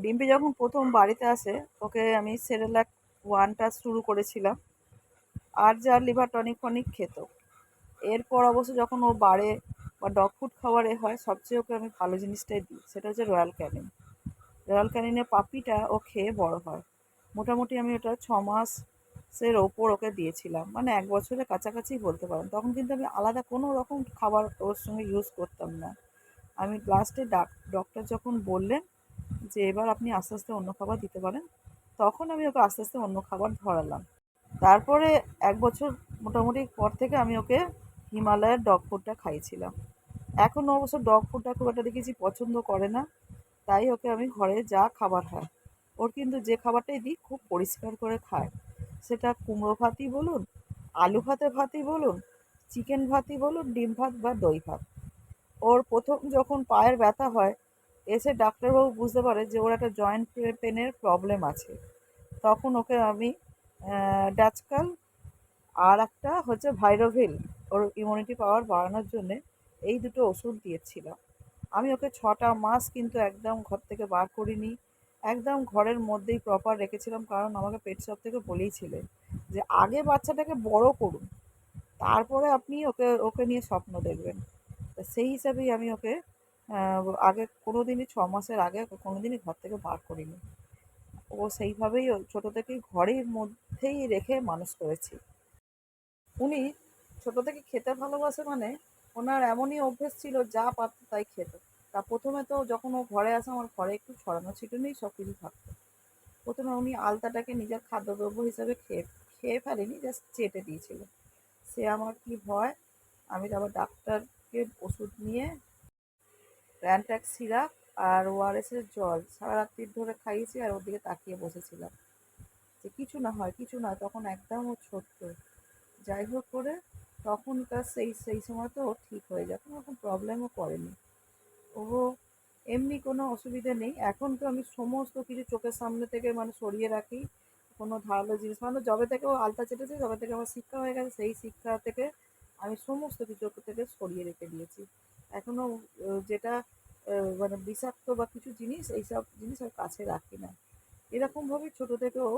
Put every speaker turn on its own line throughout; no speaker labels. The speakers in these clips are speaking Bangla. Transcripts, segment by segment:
ডিম্পি যখন প্রথম বাড়িতে আসে ওকে আমি সেরেলাক ওয়ানটা শুরু করেছিলাম, আর যা লিভার টনিক ফনিক খেত। এরপর অবশ্য যখন ও বাড়ে বা ডগ ফুড খাবারে হয়, সবচেয়ে ওকে আমি ভালো জিনিসটাই দিই, সেটা হচ্ছে রয়্যাল ক্যানিন। রয়্যাল ক্যানিনের পাপিটা ও খেয়ে বড় হয়। মোটামুটি আমি ওটা 6 মাসের ওপর ওকে দিয়েছিলাম, মানে 1 বছরের কাছাকাছি বলতে পারেন। তখন কিন্তু আমি আলাদা কোনো রকম খাবার ওর সঙ্গে ইউজ করতাম না। আমি লাস্টে ডক্টর যখন বললেন যে এবার আপনি আস্তে আস্তে অন্য খাবার দিতে পারেন, তখন আমি ওকে আস্তে আস্তে অন্য খাবার ধরালাম। তারপরে 1 বছর মোটামুটি পর থেকে আমি ওকে হিমালয়ের ডগ ফুডটা খাইয়েছিলাম। এখন অবশ্য ডগ ফুডটা খুব একটা দেখেছি পছন্দ করে না, তাই ওকে আমি ঘরে যা খাবার হয়, ওর কিন্তু যে খাবারটাই দিই খুব পরিষ্কার করে খায়। সেটা কুমড়ো ভাতই বলুন, আলু ভাতই বলুন, চিকেন ভাতই বলুন, ডিম ভাত বা দই ভাত। ওর প্রথম যখন পায়ের ব্যথা হয়, এসে ডাক্তারবাবু বুঝতে পারে যে ওর একটা জয়েন্ট পেনের প্রবলেম আছে। তখন ওকে আমি ডাচকাল আর একটা হচ্ছে ভাইরোভিল, ওর ইমিউনিটি পাওয়ার বাড়ানোর জন্যে, এই দুটো ওষুধ দিয়েছিলাম। আমি ওকে 6টা মাস কিন্তু একদম ঘর থেকে বার করিনি, একদম ঘরের মধ্যেই প্রপার রেখেছিলাম, কারণ আমাকে পেট শপ থেকে বলেইছিলেন যে আগে বাচ্চাটাকে বড় করুন, তারপরে আপনি ওকে ওকে নিয়ে স্বপ্ন দেখবেন। তো সেই হিসাবেই আমি ওকে আগে কোনো দিনই 6 মাসের আগে ওকে কোনো দিনই ঘর থেকে বার করিনি। ও সেইভাবেই ছোটো থেকেই ঘরের মধ্যেই রেখে মানুষ করেছি। উনি ছোট থেকে খেতে ভালোবাসে, মানে ওনার এমনই অভ্যেস ছিল যা পারত তাই খেত। তা প্রথমে তো যখন ও ঘরে আসে, আমার ঘরে একটু ছড়ানো ছিটানোই সব কিছু থাকতো। প্রথমে উনি আলতাটাকে নিজের খাদ্যদ্রব্য হিসাবে খেয়ে খেয়ে ফেলেনি, জাস্ট চেটে দিয়েছিল। সে আমার কি ভয়, আমি তারপর ডাক্তারকে ওষুধ নিয়ে র্যানট্যাক সিরাপ আর ওআরএসের জল সারা রাত্রির ধরে খাইয়েছি, আর ওর দিকে তাকিয়ে বসেছিলাম যে কিছু না হয় কিছু না হয়। তখন একদম ও ছোট্ট, যাই হোক করে তখনকার সেই সেই সময় তো ও ঠিক হয়ে যায়, কোনো রকম প্রবলেমও করেনি ও। এমনি কোনো অসুবিধা নেই। এখন তো আমি সমস্ত কিছু চোখের সামনে থেকে মানে সরিয়ে রাখি। কোনো ধারালো জিনিস, মানে যবে থেকে ও আলতা চেটেছে তবে থেকে আমার শিক্ষা হয়ে গেছে, সেই শিক্ষা থেকে আমি সমস্ত কিছু ওকে থেকে সরিয়ে রেখে দিয়েছি। এখনও যেটা মানে বিষাক্ত বা কিছু জিনিস, এইসব জিনিস আর কাছে রাখি না। এরকমভাবেই ছোটো থেকে ও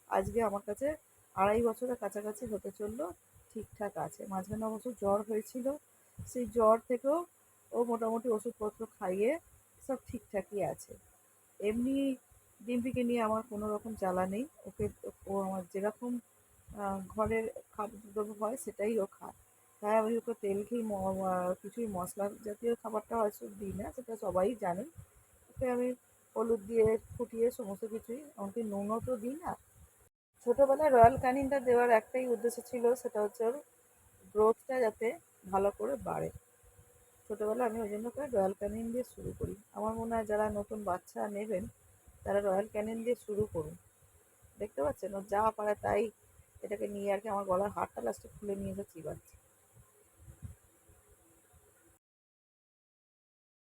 আজকে আমার কাছে 2.5 বছরের কাছাকাছি হতে চললো, ঠিকঠাক আছে। মাঝখানে অবশ্য জ্বর হয়েছিল, সেই জ্বর থেকেও ও মোটামুটি ওষুধপত্র খাইয়ে সব ঠিকঠাকই আছে। এমনি ডিম্পিকে নিয়ে আমার কোনো রকম জ্বালা নেই। ওকে, ও আমার যেরকম ঘরের খাদ্যদ্রব্য হয় সেটাই ও খায়। তাই আমি ওকে তেল ঘি কিছুই মশলা জাতীয় খাবারটা হয়তো দিই না, সেটা সবাই জানেন। ওকে আমি হলুদ দিয়ে ফুটিয়ে সমস্ত কিছুই, এমনকি নুনও তো দিই না। ছোটোবেলায় রয়্যাল ক্যানিনটা দেওয়ার একটাই উদ্দেশ্য ছিল, সেটা হচ্ছে ওর গ্রোথটা যাতে ভালো করে বাড়ে। ছোটোবেলায় আমি ওই জন্য করে রয়্যাল ক্যানিন দিয়ে শুরু করি। আমার মনে হয় যারা নতুন বাচ্চা নেবেন তারা রয়্যাল ক্যানিন দিয়ে শুরু করুন। দেখতে পাচ্ছেন ও যা পারে তাই এটাকে নিয়ে আর কি আমার গলার হারটা লাস্টে খুলে নিয়ে এসে চিবাচ্ছে।